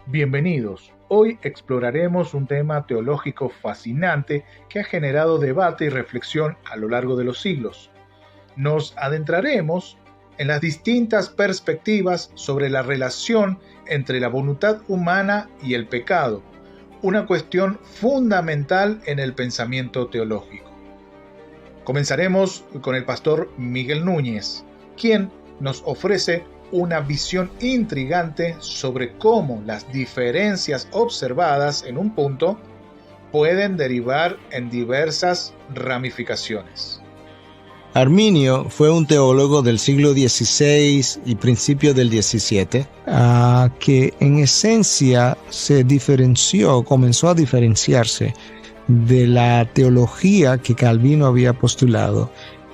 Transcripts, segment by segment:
Bienvenidos. Hoy exploraremos un tema teológico fascinante que ha generado debate y reflexión a lo largo de los siglos. Nos adentraremos en las distintas perspectivas sobre la relación entre la voluntad humana y el pecado, una cuestión fundamental en el pensamiento teológico. Comenzaremos con el pastor Miguel Núñez, quien nos ofrece una visión intrigante sobre cómo las diferencias observadas en un punto pueden derivar en diversas ramificaciones. Arminio fue un teólogo del siglo XVI y principio del XVII, que en esencia comenzó a diferenciarse de la teología que Calvino había postulado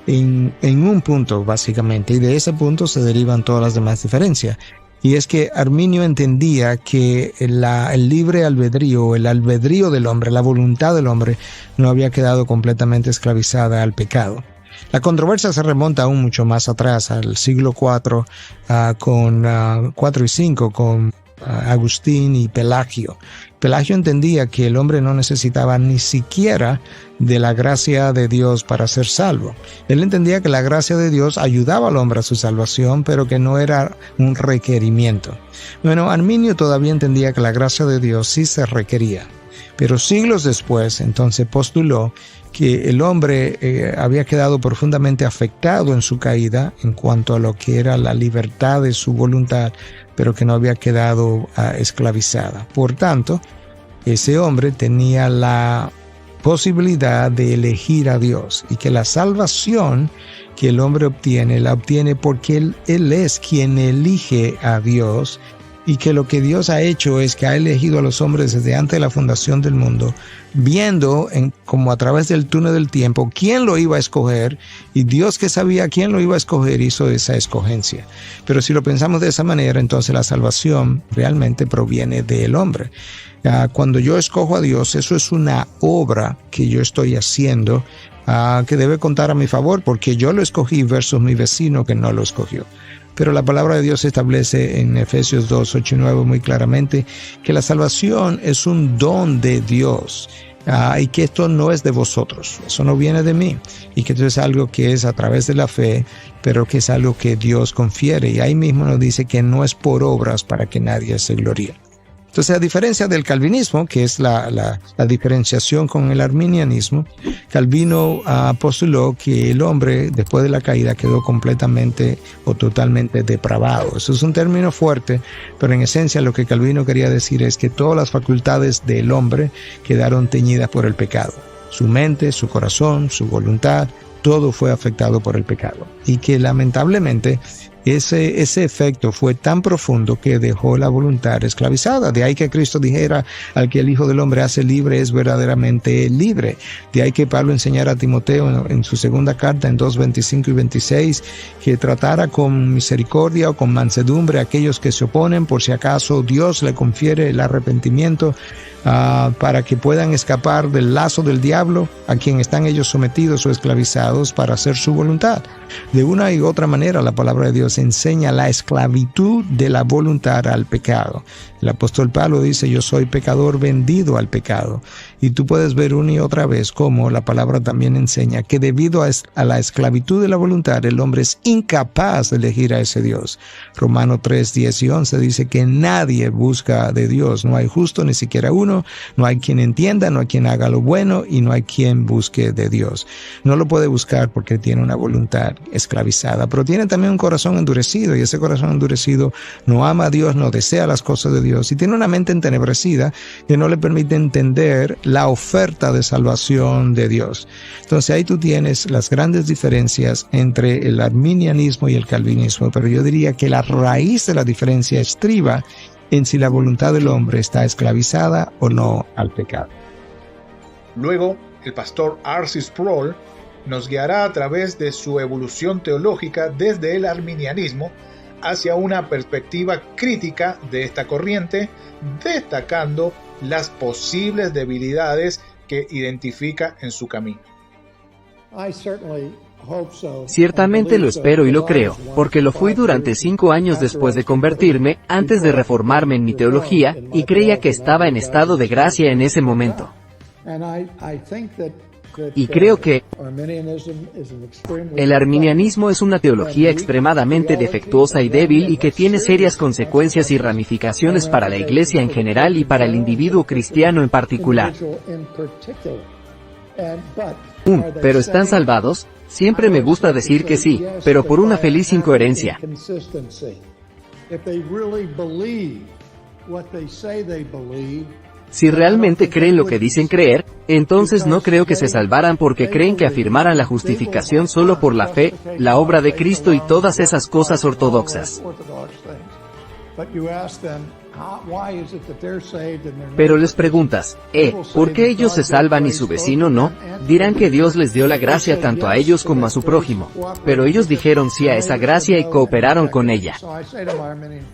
en un punto básicamente, y de ese punto se derivan todas las demás diferencias. Y es que Arminio entendía que el libre albedrío, el albedrío del hombre, la voluntad del hombre, no había quedado completamente esclavizada al pecado. La controversia se remonta aún mucho más atrás, al siglo IV, con 4 y 5, con Agustín y Pelagio. Pelagio entendía que el hombre no necesitaba ni siquiera de la gracia de Dios para ser salvo. Él entendía que la gracia de Dios ayudaba al hombre a su salvación, pero que no era un requerimiento. Bueno, Arminio todavía entendía que la gracia de Dios sí se requería. Pero siglos después, entonces postuló que el hombre había quedado profundamente afectado en su caída en cuanto a lo que era la libertad de su voluntad, pero que no había quedado esclavizada. Por tanto, ese hombre tenía la posibilidad de elegir a Dios, y que la salvación que el hombre obtiene, la obtiene porque él es quien elige a Dios, y que lo que Dios ha hecho es que ha elegido a los hombres desde antes de la fundación del mundo, viendo como a través del túnel del tiempo quién lo iba a escoger, y Dios, que sabía quién lo iba a escoger, hizo esa escogencia. Pero si lo pensamos de esa manera, entonces la salvación realmente proviene del hombre. Cuando yo escojo a Dios, eso es una obra que yo estoy haciendo, que debe contar a mi favor, porque yo lo escogí versus mi vecino que no lo escogió. Pero la palabra de Dios establece en Efesios 2, 8 y 9 muy claramente que la salvación es un don de Dios, y que esto no es de vosotros, eso no viene de mí, y que esto es algo que es a través de la fe, pero que es algo que Dios confiere. Y ahí mismo nos dice que no es por obras para que nadie se gloríe. Entonces, a diferencia del calvinismo, que es la diferenciación con el arminianismo, Calvino postuló que el hombre, después de la caída, quedó completamente o totalmente depravado. Eso es un término fuerte, pero en esencia lo que Calvino quería decir es que todas las facultades del hombre quedaron teñidas por el pecado. Su mente, su corazón, su voluntad, todo fue afectado por el pecado. Y que lamentablemente ese efecto fue tan profundo que dejó la voluntad esclavizada. De ahí que Cristo dijera: al que el Hijo del Hombre hace libre es verdaderamente libre. De ahí que Pablo enseñara a Timoteo en su segunda carta, en 2:25 y 26, que tratara con misericordia o con mansedumbre a aquellos que se oponen, por si acaso Dios le confiere el arrepentimiento, para que puedan escapar del lazo del diablo, a quien están ellos sometidos o esclavizados para hacer su voluntad. De una y otra manera, la palabra de Dios enseña la esclavitud de la voluntad al pecado. El apóstol Pablo dice: yo soy pecador vendido al pecado. Y tú puedes ver una y otra vez cómo la palabra también enseña que debido a la esclavitud de la voluntad, el hombre es incapaz de elegir a ese Dios. Romanos 3, 10 y 11 dice que nadie busca de Dios. No hay justo, ni siquiera uno. No hay quien entienda, no hay quien haga lo bueno, y no hay quien busque de Dios. No lo puede buscar porque tiene una voluntad esclavizada, pero tiene también un corazón endurecido, y ese corazón endurecido no ama a Dios, no desea las cosas de Dios, y tiene una mente entenebrecida que no le permite entender la oferta de salvación de Dios. Entonces ahí tú tienes las grandes diferencias entre el arminianismo y el calvinismo, pero yo diría que la raíz de la diferencia estriba en si la voluntad del hombre está esclavizada o no al pecado. Luego, el pastor R.C. Sproul nos guiará a través de su evolución teológica desde el arminianismo hacia una perspectiva crítica de esta corriente, destacando las posibles debilidades que identifica en su camino. Ciertamente lo espero y lo creo, porque lo fui durante 5 años después de convertirme, antes de reformarme en mi teología, y creía que estaba en estado de gracia en ese momento. Y creo que el arminianismo es una teología extremadamente defectuosa y débil y que tiene serias consecuencias y ramificaciones para la Iglesia en general y para el individuo cristiano en particular. ¿Pero están salvados? Siempre me gusta decir que sí, pero por una feliz incoherencia. Si realmente creen lo que dicen creer, entonces no creo que se salvaran porque creen que afirmaran la justificación solo por la fe, la obra de Cristo y todas esas cosas ortodoxas. Pero les preguntas, ¿por qué ellos se salvan y su vecino no? Dirán que Dios les dio la gracia tanto a ellos como a su prójimo. Pero ellos dijeron sí a esa gracia y cooperaron con ella.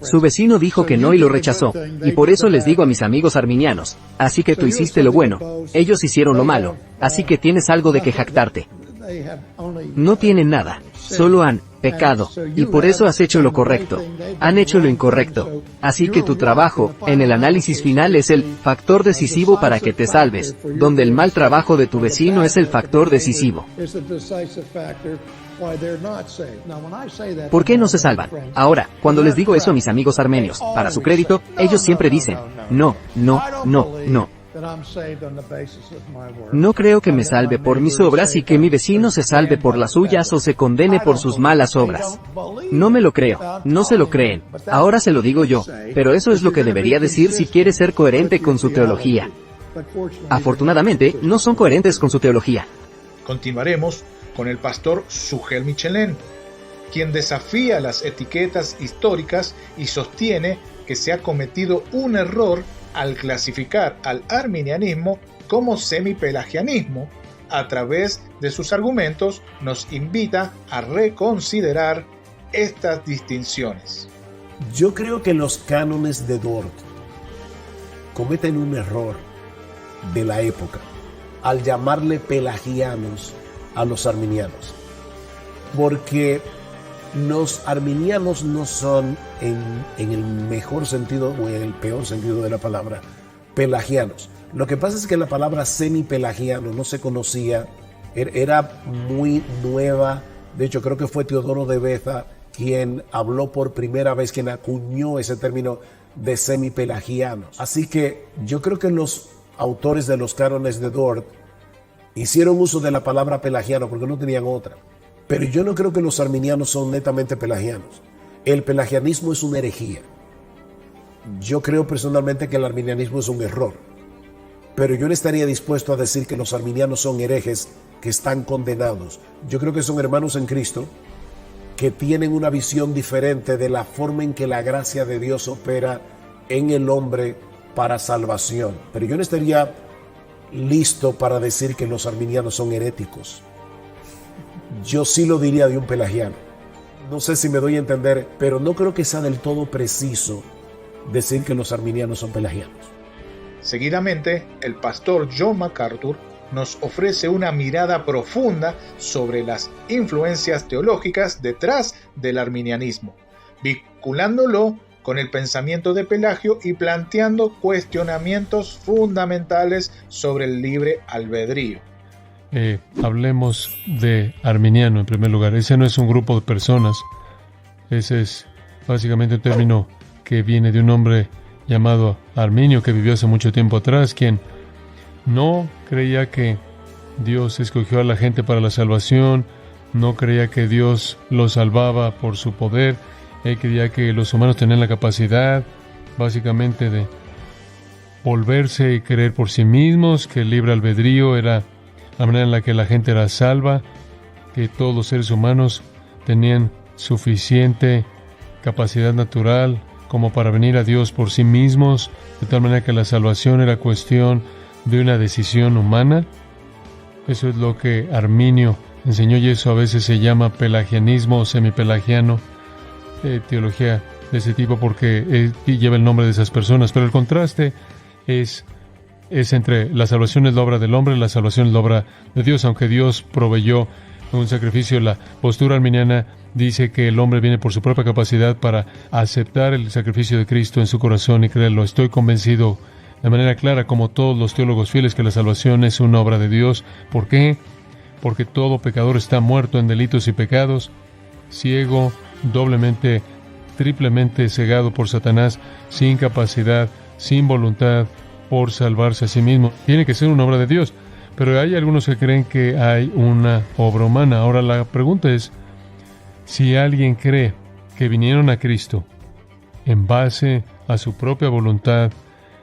Su vecino dijo que no y lo rechazó. Y por eso les digo a mis amigos arminianos, así que tú hiciste lo bueno, ellos hicieron lo malo, así que tienes algo de que jactarte. No tienen nada, solo han pecado, y por eso has hecho lo correcto. Han hecho lo incorrecto. Así que tu trabajo, en el análisis final, es el factor decisivo para que te salves, donde el mal trabajo de tu vecino es el factor decisivo. ¿Por qué no se salvan? Ahora, cuando les digo eso a mis amigos armenios, para su crédito, ellos siempre dicen, no. No creo que me salve por mis obras y que mi vecino se salve por las suyas o se condene por sus malas obras. No me lo creo, no se lo creen. Ahora se lo digo yo, pero eso es lo que debería decir si quiere ser coherente con su teología. Afortunadamente, no son coherentes con su teología. Continuaremos con el pastor Sugel Michelén, quien desafía las etiquetas históricas y sostiene que se ha cometido un error al clasificar al arminianismo como semipelagianismo. A través de sus argumentos nos invita a reconsiderar estas distinciones. Yo creo que los cánones de Dort cometen un error de la época al llamarle pelagianos a los arminianos, porque los arminianos no son, en el mejor sentido o en el peor sentido de la palabra, pelagianos. Lo que pasa es que la palabra semipelagiano no se conocía, era muy nueva. De hecho, creo que fue Teodoro de Beza quien habló por primera vez, quien acuñó ese término de semipelagianos. Así que yo creo que los autores de los cánones de Dort hicieron uso de la palabra pelagiano porque no tenían otra. Pero yo no creo que los arminianos son netamente pelagianos. El pelagianismo es una herejía. Yo creo personalmente que el arminianismo es un error. Pero yo no estaría dispuesto a decir que los arminianos son herejes que están condenados. Yo creo que son hermanos en Cristo que tienen una visión diferente de la forma en que la gracia de Dios opera en el hombre para salvación. Pero yo no estaría listo para decir que los arminianos son heréticos. Yo sí lo diría de un pelagiano. No sé si me doy a entender, pero no creo que sea del todo preciso decir que los arminianos son pelagianos. Seguidamente, el pastor John MacArthur nos ofrece una mirada profunda sobre las influencias teológicas detrás del arminianismo, vinculándolo con el pensamiento de Pelagio y planteando cuestionamientos fundamentales sobre el libre albedrío. Hablemos de arminiano en primer lugar. Ese no es un grupo de personas. Ese es básicamente un término que viene de un hombre llamado Arminio que vivió hace mucho tiempo atrás, quien no creía que Dios escogió a la gente para la salvación, no creía que Dios los salvaba por su poder. Él creía que los humanos tenían la capacidad básicamente de volverse y creer por sí mismos, que el libre albedrío era la manera en la que la gente era salva, que todos los seres humanos tenían suficiente capacidad natural como para venir a Dios por sí mismos, de tal manera que la salvación era cuestión de una decisión humana. Eso es lo que Arminio enseñó y eso a veces se llama pelagianismo o semipelagiano, teología de ese tipo porque lleva el nombre de esas personas. Pero el contraste es entre la salvación es la obra del hombre y la salvación es la obra de Dios, aunque Dios proveyó un sacrificio. La postura arminiana dice que el hombre viene por su propia capacidad para aceptar el sacrificio de Cristo en su corazón y creerlo. Estoy convencido de manera clara, como todos los teólogos fieles, que la salvación es una obra de Dios. ¿Por qué? Porque todo pecador está muerto en delitos y pecados, ciego, doblemente, triplemente cegado por Satanás, sin capacidad, sin voluntad por salvarse a sí mismo. Tiene que ser una obra de Dios. Pero hay algunos que creen que hay una obra humana. Ahora la pregunta es, si alguien cree que vinieron a Cristo en base a su propia voluntad,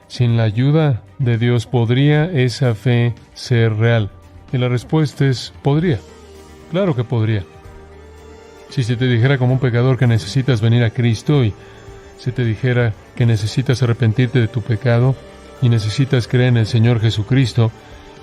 sin la ayuda de Dios, ¿podría esa fe ser real? Y la respuesta es, podría. Claro que podría. Si se te dijera como un pecador que necesitas venir a Cristo y se te dijera que necesitas arrepentirte de tu pecado y necesitas creer en el Señor Jesucristo,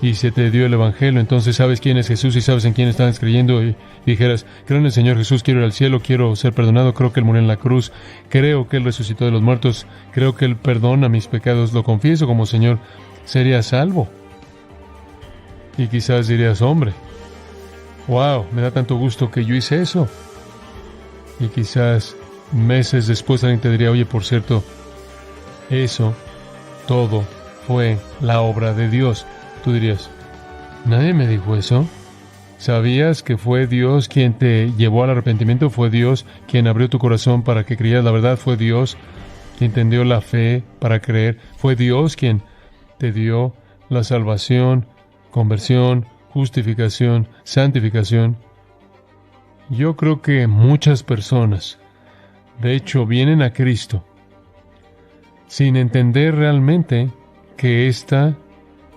y se te dio el Evangelio, entonces sabes quién es Jesús y sabes en quién estás creyendo, y dijeras, creo en el Señor Jesús, quiero ir al cielo, quiero ser perdonado, creo que Él murió en la cruz, creo que Él resucitó de los muertos, creo que Él perdona mis pecados, lo confieso como Señor, serías salvo. Y quizás dirías, hombre, wow, me da tanto gusto que yo hice eso. Y quizás meses después alguien te diría, oye, por cierto, eso todo fue la obra de Dios. Tú dirías, ¿nadie me dijo eso? ¿Sabías que fue Dios quien te llevó al arrepentimiento? ¿Fue Dios quien abrió tu corazón para que creyeras la verdad? ¿Fue Dios quien te dio la fe para creer? ¿Fue Dios quien te dio la salvación, conversión, justificación, santificación? Yo creo que muchas personas, de hecho, vienen a Cristo sin entender realmente que esta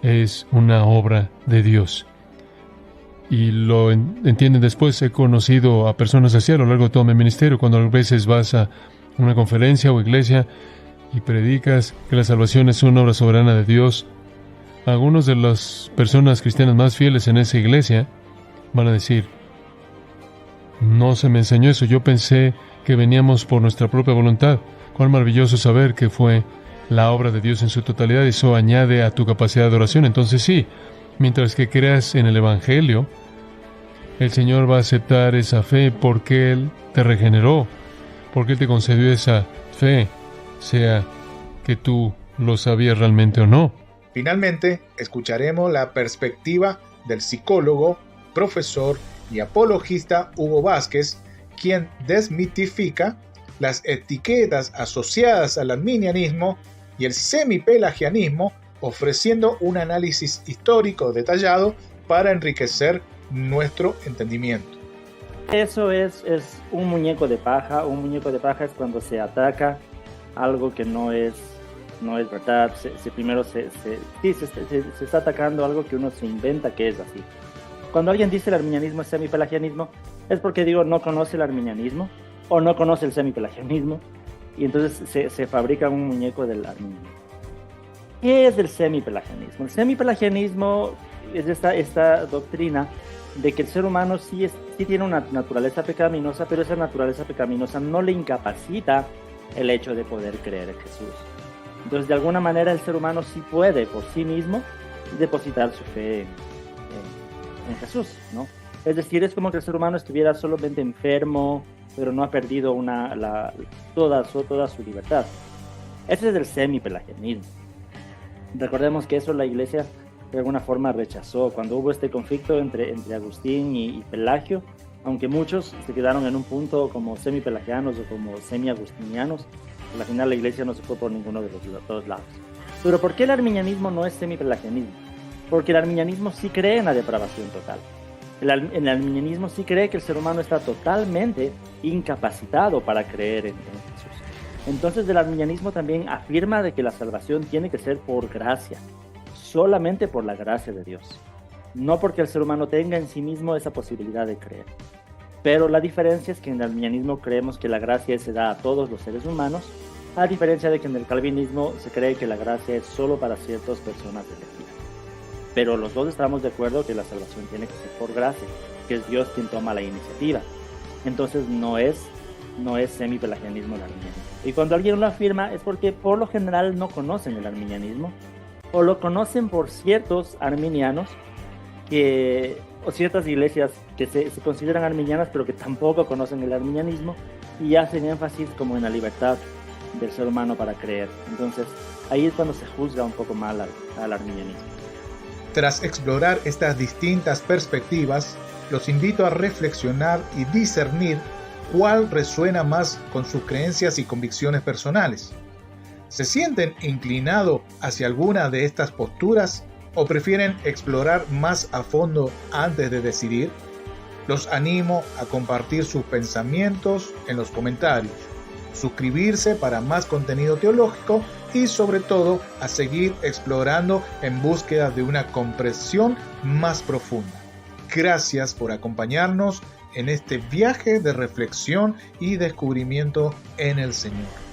es una obra de Dios. Y lo entienden después. He conocido a personas así a lo largo de todo mi ministerio, cuando a veces vas a una conferencia o iglesia y predicas que la salvación es una obra soberana de Dios. Algunos de las personas cristianas más fieles en esa iglesia van a decir, no se me enseñó eso, yo pensé que veníamos por nuestra propia voluntad. Cuán maravilloso saber que fue la obra de Dios en su totalidad. Eso añade a tu capacidad de oración. Entonces sí, mientras que creas en el Evangelio, el Señor va a aceptar esa fe porque Él te regeneró, porque Él te concedió esa fe, sea que tú lo sabías realmente o no. Finalmente, escucharemos la perspectiva del psicólogo, profesor y apologista Hugo Vázquez, quien desmitifica las etiquetas asociadas al arminianismo y el semipelagianismo, ofreciendo un análisis histórico detallado para enriquecer nuestro entendimiento. Eso es un muñeco de paja. Un muñeco de paja es cuando se ataca algo que no es verdad. Primero se está atacando algo que uno se inventa que es así. Cuando alguien dice el arminianismo es semipelagianismo, es porque no conoce el arminianismo o no conoce el semipelagianismo, y entonces se fabrica un muñeco del arminianismo. ¿Qué es el semipelagianismo? El semipelagianismo es esta doctrina de que el ser humano sí tiene una naturaleza pecaminosa, pero esa naturaleza pecaminosa no le incapacita el hecho de poder creer en Jesús. Entonces, de alguna manera, el ser humano sí puede por sí mismo depositar su fe en Jesús, ¿no? Es decir, es como que el ser humano estuviera solamente enfermo, pero no ha perdido toda su libertad. Ese es el semipelagianismo. Recordemos que eso la Iglesia de alguna forma rechazó. Cuando hubo este conflicto entre Agustín y Pelagio, aunque muchos se quedaron en un punto como semipelagianos o como semiagustinianos, al final la Iglesia no se fue por ninguno de los dos lados. Pero ¿por qué el arminianismo no es semipelagianismo? Porque el arminianismo sí cree en la depravación total. El arminianismo sí cree que el ser humano está totalmente incapacitado para creer en Jesús. Entonces el arminianismo también afirma de que la salvación tiene que ser por gracia, solamente por la gracia de Dios, no porque el ser humano tenga en sí mismo esa posibilidad de creer. Pero la diferencia es que en el arminianismo creemos que la gracia se da a todos los seres humanos, a diferencia de que en el calvinismo se cree que la gracia es solo para ciertas personas elegidas. Pero los dos estamos de acuerdo que la salvación tiene que ser por gracia, que es Dios quien toma la iniciativa. Entonces no es semipelagianismo el arminianismo. Y cuando alguien lo afirma es porque por lo general no conocen el arminianismo, o lo conocen por ciertos arminianos que ciertas iglesias que se consideran arminianas, pero que tampoco conocen el arminianismo y hacen énfasis como en la libertad del ser humano para creer. Entonces, ahí es cuando se juzga un poco mal al arminianismo. Tras explorar estas distintas perspectivas, los invito a reflexionar y discernir cuál resuena más con sus creencias y convicciones personales. ¿Se sienten inclinados hacia alguna de estas posturas o prefieren explorar más a fondo antes de decidir? Los animo a compartir sus pensamientos en los comentarios, suscribirse para más contenido teológico y sobre todo a seguir explorando en búsqueda de una comprensión más profunda. Gracias por acompañarnos en este viaje de reflexión y descubrimiento en el Señor.